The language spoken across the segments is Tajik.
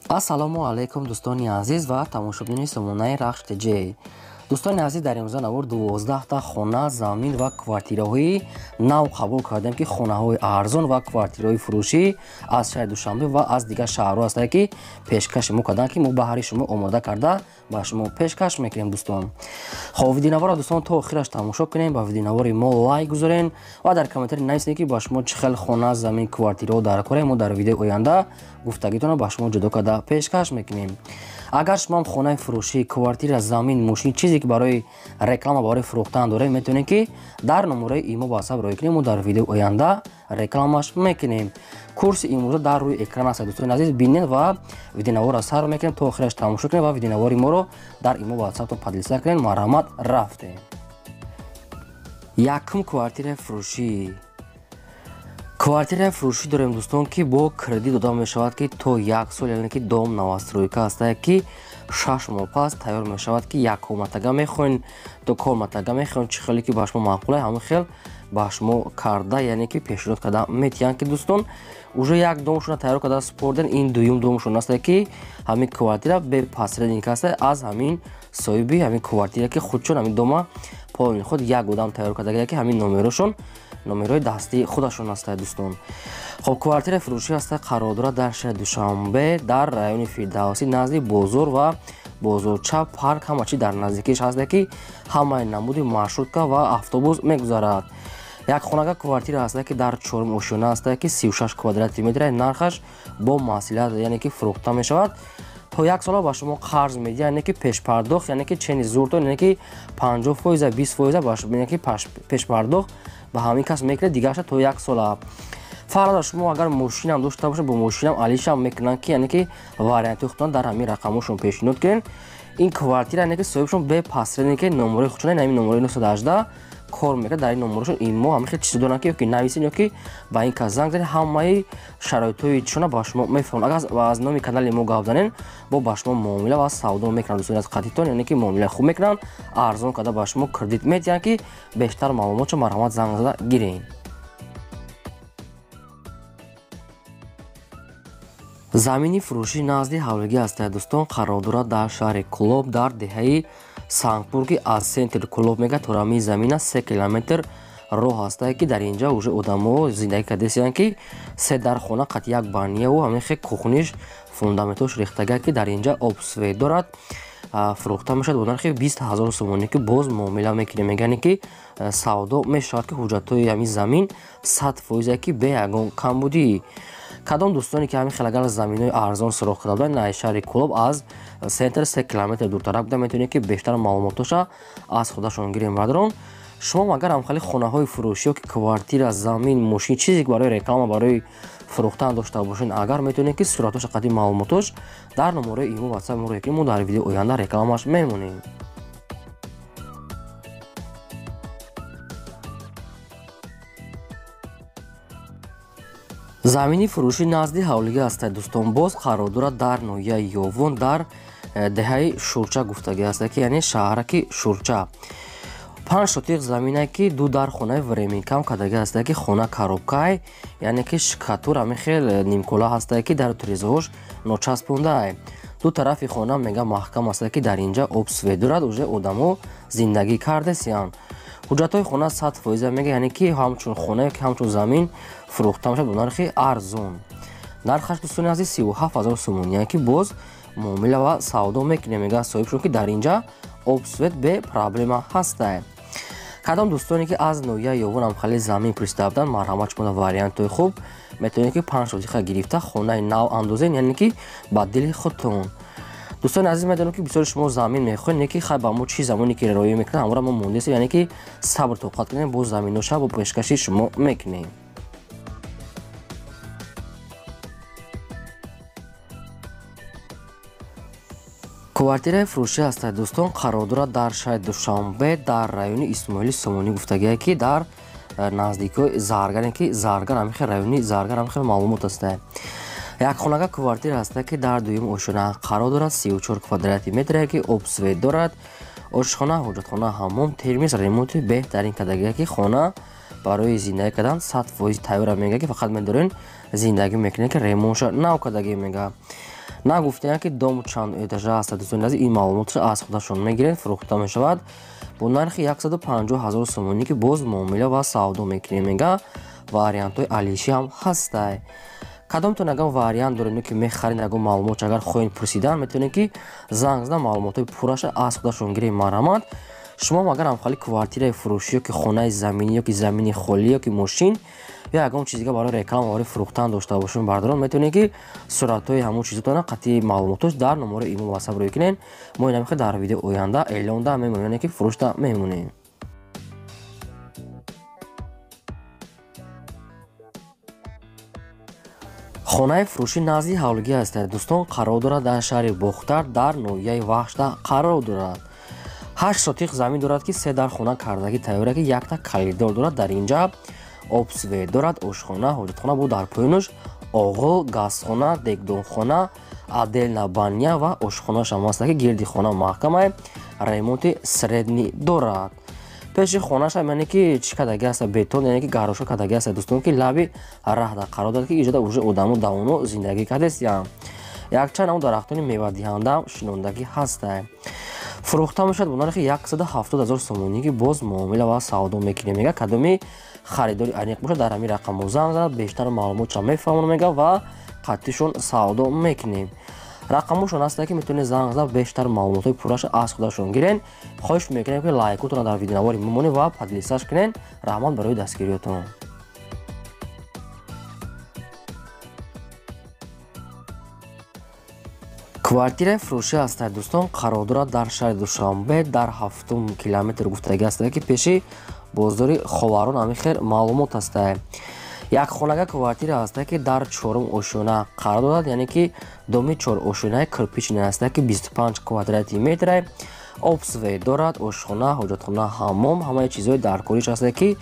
Ассалому алайкум дӯстони азиз ва тамошобини сомонаи Рахш ТЖ. Дӯстони азиз, дар имрӯза навор 12 хона, замин ва квартираҳои нав қабул кардем, ки хонаҳои арзон ва квартираҳои фурӯшӣ аз шаҳри Душанбе ва аз дигар шаҳрҳо ҳастанд, ки пешкаши мо карданд, ки мо баҳри шумо омода карда ба шумо пешкаш мекунем. Дӯстон, хоб видеонавора дӯстон то охираш тамошо кунем, ба видеонавори мо лайк гузорен ва дар комментари нависед, ки ба шумо чӣ хел хона, замин, квартираҳо дар кора. Мо дар видеои оянда гуфтагитонро ба шумо ҷудо карда пешкаш мекунем. Агар шумо ҳам хонаи фурӯшӣ, квартира, замин, мошин, чизе ки барои реклама, барои фурӯхтан дорем, метавонем ки дар номераи имо ба ҳасаб роя кунем. Мо дар видеои оянда рекламаш мекунем. Курси имрӯза дар рӯи экран аст. Дӯстони азиз, бинед ва видеонавора сар мекунем, то охираш тамошо кунем ва видеонавори моро дар имо ба ҳасабтон подлиса кунем. Марҳамат, рафтем. Якум квартираи фурӯшӣ. Квартираи фурӯшӣ дорем дӯстон, ки бо кредит дода мешавад, ки то 1 сол, яъне ки дом новостройка ҳастад, ки 6 моҳ пас тайёр мешавад, ки як комнатага мехоҳен, то комнатага мехоҳен, чӣ хеле ки ба шумо маъқул аст, ҳамон хел ба шумо карда, яъне ки пешниҳод карда метиҳанд, ки дӯстон уже як домшона тайёр карда супорден. Ин дуюм домшон аст, ки ҳамин квартира бе посредник аст аз ҳамин соҳиби ҳамин квартира, ки худшон ҳамин дома пони худ як одам тайёр карда гирад, ки ҳамин номерошон номерои дастии худашон ҳастанд. Дӯстон, хоб квартираи фурӯшӣ ҳастад, қарор дорад дар шаҳри Душанбе, дар райони Фирдавсӣ, назди бозор ва бозорча парк ҳама чӣ дар наздикиш ҳастад, ки ҳамаи намуди маршрутка ва автобус мегузарад. Як хонага квартира ҳастад, ки дар 4 ошёна ҳастад, ки 36 квадрати метр, нархаш бо маслиҳат, яъне ки фурӯхта мешавад. То 1 сола ба шумо қарз медиҳад, яъне ки пешпардохт, яъне ки чени зуртон, яъне ки 50%, 20% ба шумо, яъне ки пешпардохт ба ҳамин кас мекунед, дигарша то 1 сола. Фарада шумо агар мошинам дошта бошед, бо мошинам алишам мекунанд, ки яъне ки варианти худтон дар ҳамин рақамошон пешниҳод кунед. Ин квартира, яъне ки соҳибшон бе посредник, номерои худшон, ҳамин номерои 918 кор мекунад. дар ин номерошон имо ҳамин хел чизо доранд, ки ёки нависед, ёки ба ин кас занг занед, ҳамаи шароитҳои чишона ба шумо мефаҳманд. Агар аз номи канали мо гап занед, бо ба шумо муомила ва савдо мекунанд. дӯстони аз қатитон, яъне ки муомилаи хуб мекунанд, арзон карда ба шумо кредит медиҳанд, ки бештар маълумотшо марҳамат занг зада гиред. замини фурӯшӣ назди ҳавлигӣ ҳастад. дӯстон, қарор дорад дар шаҳри Кӯлоб, дар деҳаи Сангпур, ки аз сентри Кӯлоб мега то рамии замина 3 километр роҳ ҳастад, ки дар инҷа уже одамо зиндагӣ кардесиянд, ки 3 дар хона қат як банияву ҳамин хел кухниш фундаментош рехтага, ки дар инҷа обсвет дорад, фурӯхта мешавад бо нархи 20 000 сомонӣ, ки боз муомила мекунем, мегӯянд, ки савдо мешавад, ки ҳуҷҷатҳои ҳамин замин 100%, ки бе ягон камбудӣ. Кадом дӯстоне ки ҳамин хел агар заминҳои арзон суроғ карда буданд, наи шаҳри Кӯлоб аз сентр 3 километр дуртарак буда, метавонед, ки бештар маълумотоша аз худашон гирем. Бадрон, шумо агар ҳамхали хонаҳои фурӯшӣ, ёки квартира, замин, мошин, чизе ки барои реклама, барои фурӯхтан дошта бошед, агар метавонед, ки суратош қадим маълумотош дар номераи имо ватсап мо роя кунед, мо дар видеои оянда рекламаш мемонем. замини фурӯшӣ назди ҳавлигӣ ҳастад. дӯстон, боз қарор дорад дар ноҳияи Ёвон, дар деҳаи Шурча гуфтагӣ ҳастад, ки яъне шаҳраки Шурча. 5 сотиқ замине, ки 2 дар хонаи временкам кардагӣ ҳастад, ки хона коробкае, яъне ки шикатур ҳамин хел нимкола ҳастад, ки дар тирезаҳош ночаспондае. ду тарафи хона мега маҳкам ҳастад, ки дар инҷа обсвет дорад, уже одамо зиндагӣ кардесиянд. ҳуҷҷатҳои хона 100% мега, яъне ки ҳамчун хона ёки ҳамчун замин фурӯхта мешавад бо нархи арзон. нархаш дӯстони азиз 37 000 сомон, яъне ки боз муомила ва савдо мекунем, мега соҳибшон, ки дар инҷа обсвет бе проблема ҳастад. кадом дӯстоне ки аз ноҳияи Ёвон ҳамхали замин пурсида буданд, марҳамат шумо дар вариантҳои хуб метавонед, ки 5 сотиқа гирифта хонаи нав андозед, яъне ки ба дили худтон. дӯстони азиз, медонам, ки бисёри шумо замин мехоҳед, не ки хай ба мо чӣ замоне ки роя мекунад, ҳамора мо мондесем, яъне ки сабр тоқат кунем, бо заминоша бо пешкаши шумо мекунем. квартираи фурӯшӣ ҳастад. дӯстон, қарор дорад дар шаҳри Душанбе, дар райони Исмоили Сомонӣ гуфтагӣ, ки дар наздикои Заргар, ки Заргар ҳамин хел райони Заргар ҳамин хел маълумот ҳастад. як хонага квартира ҳастад, ки дар дуюм ошона қарор дорад, 34 квадрати метр, ки обсвет дорад, ошхона, ҳоҷатхона, ҳаммом, термис, ремонти беҳтарин кардагӣ, ки хона барои зиндагӣ кардан 100% тайёра мега, ки фақат медорен зиндагӣ мекунед, ки ремонтша нав кардагӣ мега. нагуфтаям ки дом чанд этажа аст. дӯстони азиз, ин маълумотро аз худашон мегиред, фурӯхта мешавад бо нархи 150 000 сомонӣ ки боз муомила ва савдо мекунем. мега вариантҳои алишӣ ҳам ҳастай. кадомтон ягон вариант дорем ки мехаред, ягон маълумот агар хоҳед пурсидан, метавонед ки занг зада маълумотҳои пурраша аз худашон гиред. марамад шумо агар ҳамхали квартираи фурӯшӣ ёки хонаи заминӣ ёки замини холӣ ёки мошин ё ягон чиз дига барои реклама барои фурӯхтан дошта бошем бардорон, метавонед ки суратҳои ҳамон чизотона қатъи маълумотош дар номери имейл ватсап рӯй кунед. мо ин намехе дар видео оянда эълонда мемонем, яъне ки фурӯшта мемонем. хонаи фурӯшӣ назди ҳавлигӣ ҳастад. дӯстон, қарор дорад дар шаҳри бохтар дар ноҳияи ваҳшта қарор дорад. 8 сотиқ замин дорад ки 3 дар хона кардагӣ тайёра ки якта калиддор дорад. дар инҷа обсве дорад, ошхона, ҳоҷатхона бо дар поюнаш оғил, газхона, дегдонхона, отдельна баня ва ошхонаашам ҳаста ки гирди хона маҳкамай, ремонти средни дорад. пеши хонашам яъне ки чӣ кадаги аста, бетон, яъне ки гароша кадаги аста. дӯстон, ки лаби раҳда қарор дорад ки иҷода уже одамо давоно зиндагӣ кардестиям. якчанд ҳамон дарахтони мевадиҳандам шинондагӣ ҳастай. фурӯхта мешавад бо нархи 170 000 сомонӣ ки боз муомила ва савдо мекунем. мега кадоми харидори аниқ бошад, дар ҳамин рақамҳо занг занад, бештар маълумотша мефаҳмонам мега ва қатъишон савдо мекунем. рақамошон ҳаста ки метавонед занг зада бештар маълумотҳои пурраша аз худашон гирен. хоҳиш мекунем ки лайкотона дар видеонавори мемонед ва подлисаш кунен. раҳмат барои дастгириётон. квартираи фурӯшӣ ҳастад. дӯстон, қарор дорад дар шаҳри душанбе дар 7 километр гуфтагӣ ҳастад ки пеши бозори ховарон. ҳамихел маълумот ҳастад. якхонага квартира ҳастад ки дар 4 ошӯна қарор дорад, яъне ки доми 4 ошӯнаи кирпични ҳастад ки 25 квадрати метрай. обсве дорад, ошхона, ҳоҷатхона, ҳаммом, ҳамаи чизҳои даркориш ҳастад ки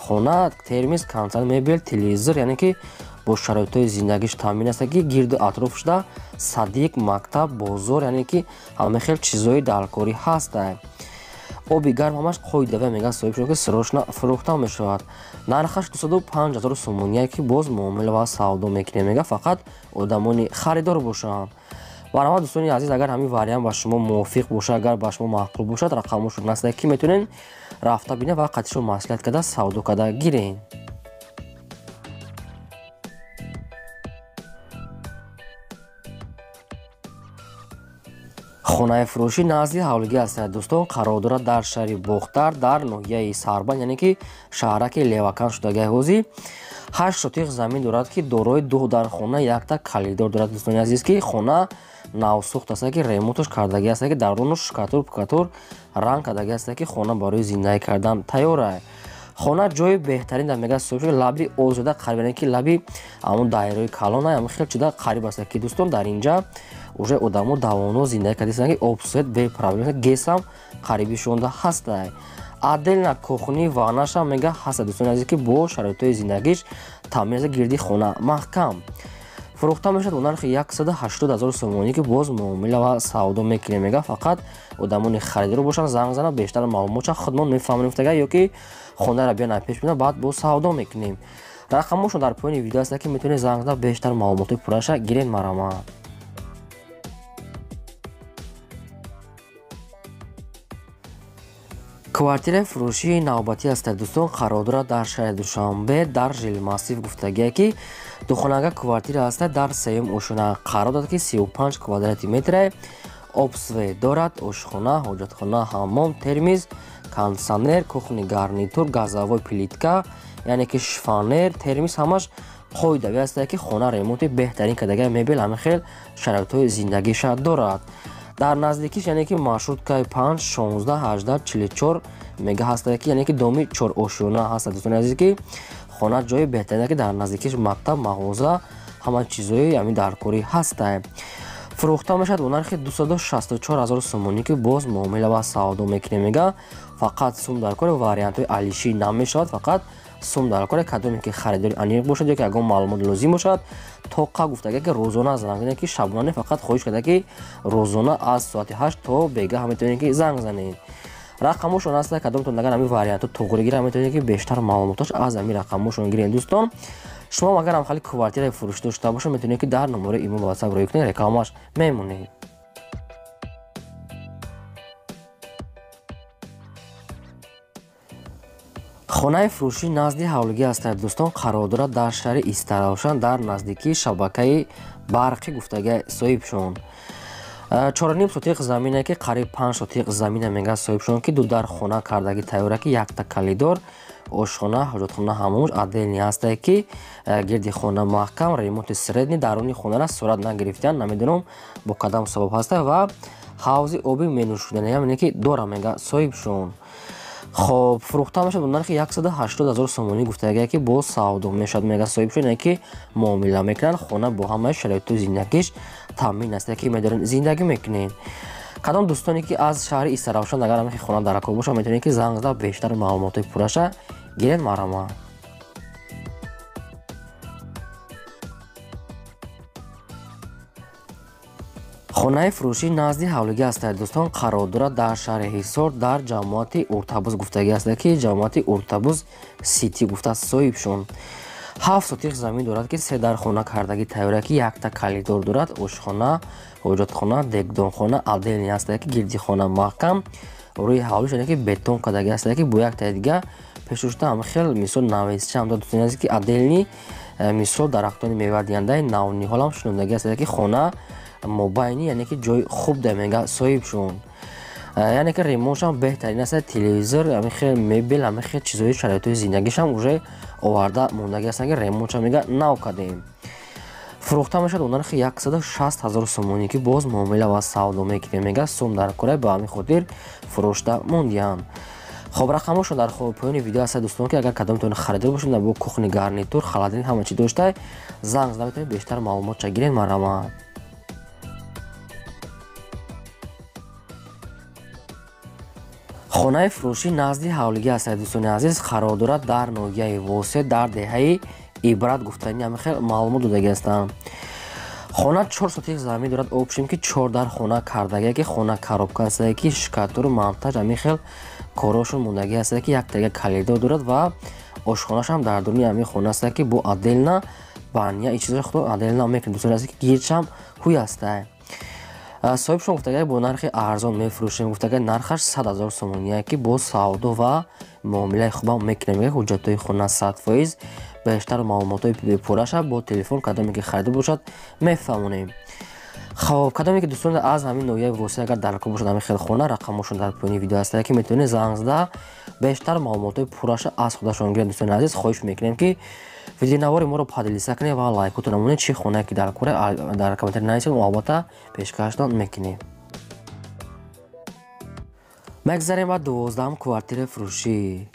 хона, термис, консол, мебел, телевизор, яъне ки бо шароитҳои зиндагиш таъмин ҳастад ки гирду атрофашда садиқ, мактаб, бозор, яъне ки ҳамахел чизҳои даркорӣ ҳастад. оби гарм ҳамаш қоидава мега соҳибшон ки срочно фурӯхта мешавад. нархаш 205 000 сомоние ки боз муомила ва савдо мекунем. мега фақат одамони харидор бошанд. барои дӯстони азиз, агар ҳамин вариант ба шумо мувофиқ бошад, агар ба шумо маъқул бошад, рақамошон ҳастад ки метавонед рафта бинед ва қатъишон маслиҳат карда савдо карда гиред. хонаи фурӯшӣ назди ҳавлигӣ ҳастад. дӯстон, қарор дорад дар шаҳри бохтар дар ноҳияи сарбанд, яъне ки шаҳраки левакан шудагаи ҳозӣ. 8 сотиқ замин дорад ки дорои 2 дар хона, якта калиддор дорад. дӯстони азиз, ки хона навсохт аст ки ремонтош кардагӣ аст ки дарунош шкатур пукатур ранг кардагӣ аст ки хона барои зиндагӣ кардан тайёр. хона ҷои беҳтарин дар мега соҳиб шуд, лаби озода қариб, яъне ки лаби ҳамон даираи калона ҳам хел чида қариб аст ки дӯстон дар инҷа уже одамо давоно зиндагӣ кардастанд ки обсвет бе проблем, гесам қарибишонда ҳастай. отдельна кухни ваннашам мега ҳаста. дӯстони азиз, ки бо шароитҳои зиндагиш таъмин аст гирди хона маҳкам. фурӯхта мешавад бо нархи 180 000 сомонӣ ки боз муомила ва савдо мекунем. мега фақат одамони харидор бошанд, занг занад, бештар маълумотша худмон мефаҳмонем гуфтага ёки хонаро биёна пеш бинад, баъд бо савдо мекунем. рақамошон дар поёни видео аст ки метавонед занг зада бештар маълумотҳои пурраша гиред. марамад. квартираи фурӯшии навбатӣ ҳастад. дӯстон, қарор дорад дар шаҳри душанбе дар жилмассив гуфтагие ки духонага квартира ҳастад дар 3 ошӯна қарор дорад ки 35 квадрати метрай. обсве дорад, ошхона, ҳоҷатхона, ҳаммом, термис, кондитсионер, кухни гарнитур, газовой плитка, яъне ки шифонер, термис, ҳамаш қоидави ҳастад ки хона ремонти беҳтарин кардагия мебел ҳамахел шароитҳои зиндагиша дорад. дар наздикиш, яъне ки маршруткаи 5 16 18 44 мега ҳастад ки яъне ки доми 4 ошӯна ҳастад. дӯстони азиз, ки хона ҷои беҳтарин ки дар наздикиш мактаб, мағоза, ҳама чизҳои ҳамин даркорӣ ҳастад. фурӯхта мешавад бо нархи 264 000 сомонӣ ки боз муомила ва савдо мекунем. мега фақат сум даркори вариантҳои алишӣ намешавад, фақат сум даркори кадоме ки харидори аниқ бошад ё ки ягон маълумот лозим бошад, тоқа гуфтага ки розона занг занед, ки шабона не, фақат хоҳиш карда ки розона аз соати 8 то бегаҳ метавонед ки занг занед. рақамошон ҳаста, кадомтон агар ҳамин вариантҳо тоғри гирад, метавонед ки бештар маълумотош аз ҳамин рақамошон гиред. дӯстон, шумо агарам хали квартираи фурӯш дошта бошед метавонед ки дар номери имо ба WhatsApp рӯй кунед, рекламаш мемонед. хонаи фурӯшӣ назди ҳавлигӣ ҳастад дӯстон, қарор дорад дар шаҳри Истаравшан дар наздикии шабакаи барқи гуфтагиҳои соҳибшон. 4.5 сотиқ замине ки қариб 5 сотиқ замина мегӯяд соҳибшон ки ду дар хона кардаги тайёра ки якта калидор ошхона, ҳоҷатхона, ҳаммош отдельни ҳастае ки гирди хона маҳкам, ремонти средни даруни хонара сурат нагирифтан, намедонам бо кадом сабаб ҳаста ва ҳавзи оби менӯшиданиам ки дора мега соҳибшон. خب فروخته میشه بودن که 180,000 سومونی گفتگی که با سعودو میشد میگه صاحبشون که معامله میکنن خونه با همه شرایط زندگیش تامین است که میدارن زندگی میکنین. کدام دوستانی که از شهر استراحشان اگر همین خونه در کار باشه میتونین که زنگ زد بیشتر معلومات پرشه گیرین مرا. хонаи фурӯшӣ назди ҳавлигӣ ҳастад дӯстон, қарор дорад дар шаҳри ҳисор дар ҷамоати уртабуз гуфтагӣ ҳастад ки ҷамоати уртабуз сити гуфта соҳибшон. 7 сотиқ замин дорад ки 3 дар хона кардагӣ тайёра ки якта калидор дорад, ошхона, ҳоҷатхона, дегдонхона отдельни ҳастад ки гирди хона маҳкам, рӯи ҳавлиш ки бетон кардагӣ ҳастад ки бо яктаи дига пешушта ҳам хел мисол нависча ҳам дӯстони аст ки отдельни мисол дарахтони мевадиҳандаи навниҳолам шунудагӣ ҳастад ки хона мобайни яъне ки ҷои хуб дамега соҳибшон. яъне ки ремонтшам беҳтарин аст, телевизор, ҳамин хел мебел, ҳамин хел чизои шароитои зиндагишам уже оварда мондаги ҳастанд ки ремонтшам мега нав кардем. фурӯхта мешавад онан ки 160,000 сомонӣ ки боз муомила ва савдо мекунем мега сум дар кора ба ҳамин хотир фурӯшта мондиянд. خب рақамошон дар поёни видео ҳаст дӯстон ки агар кадомтон харидор бошед бо кухни гарнитур, халадрин ҳама чӣ дошта занг зада метавонед бештар маълумот гиред. марҳамат. хонаи фурӯшӣ назди ҳавлигӣ ҳастад дӯстони азиз, қарор дорад дар ноҳияи восе дар деҳаи ибрат гуфтани ҳамин хел маълумот додагӣ ҳастанд. хона 4 сотиқ замин дорад, обшим ки 4 дар хона кардагӣ ки хона коробка ҳастад ки шикатуру монтаж ҳамин хел корошон мондагӣ ҳастад ки яктага калидор дорад ва ошхонашам дар дуруни ҳамин хона ҳастад ки бо отдельна баня и чизои худ отдельна мекунад дӯстони азиз ки гирдшам ҳуй ҳастад. соҳибшон гуфтагӣ бо нархи арзон мефурӯшем, гуфтагӣ нархаш 100,000 сомоние ки бо савдо ва муомилаи хубам мекунем, ҳуҷҷатои хона 100%. бештар маълумотои пурраша бо телефон кадоме ки харидор бошад мефаҳмонем. хоб кадоме ки дӯстон аз ҳамин ноҳияи восе агар дар кор бошад ҳамин хел хона, рақамошон дар поёни видео ҳастад ки метавонед занг зада бештар маълумотои пурраша аз худашон гиред. дӯстони азиз хоҳиш мекунем ки видеонавори моро падилиса кунед ва лайкотон намонед, чӣ хонае ки дар кора дар комментари нависед, албатта пешкаштон мекунем. мегзарем ба 12-ам квартираи фурӯшӣ.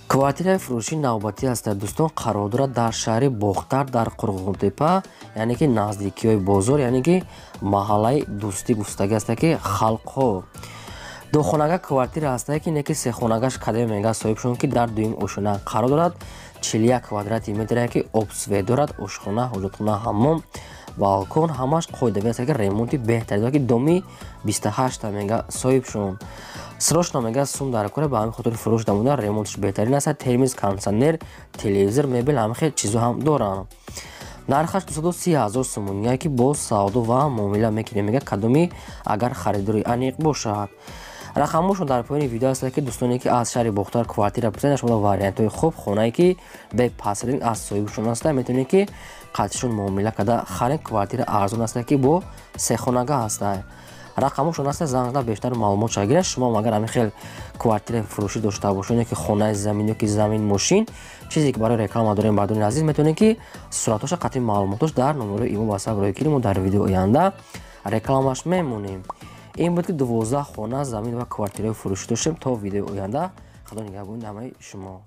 квартираи фурӯшӣ навбатӣ ҳастад дӯстон, қарор дорад дар шаҳри бохтар дар қурғонтепа, яъне ки наздикиҳои бозор, яъне ки маҳаллаи дӯстӣ гуфтагӣ ҳастад ки халқҳо. духонага квартира ҳастае ки не ки сехонагаш кадем мега соҳибшон ки дар дуюм ошона қарор дорад, 41 квадрати метре ки обсвет дорад, ошхона, ҳоҷатхона, ҳаммом, балкон ҳамаш қоидави аст ки ремонти беҳтарин ки доми 28 мега соҳибшон. срочно мега сум дар кора ба ҳамин хотири фурӯш дамода, ремонтиш беҳтарин аст, термиз, кондитсионер, телевизор, мебел ҳамин хел чизо ҳам доранд. нархаш 230,000 сомоние ки бо савдо ва муомила мекунем мега кадоми агар харидори аниқ бошад. рақамошон дар поёни видео ҳастад ки дӯстоне ки аз шаҳри бохтар квартира бисанед шумо вариантҳои хуб хонае ки бепасрин аз соҳибшон аста метавонед ки қатишон муомила карда харед. квартира арзон аста ки бо сехонага ҳастад. рақамошон аста занг зада бештар маълумот гиред. шумо агар ҳамин хел квартираи фурӯшӣ дошта бошед ки хонаи замин ё ки замин мошин чизе ки барои реклама дорем бардони азиз, метавонед ки суратоша қатъи маълумотош дар номери имо ба WhatsApp рӯй кунем. дар видеои оянда рекламаш мемонем. ин буд ки 12 хона замин ва квартираи фурӯшӣ доштем. то видеои оянда худо нигаҳбони ҳамаи шумо.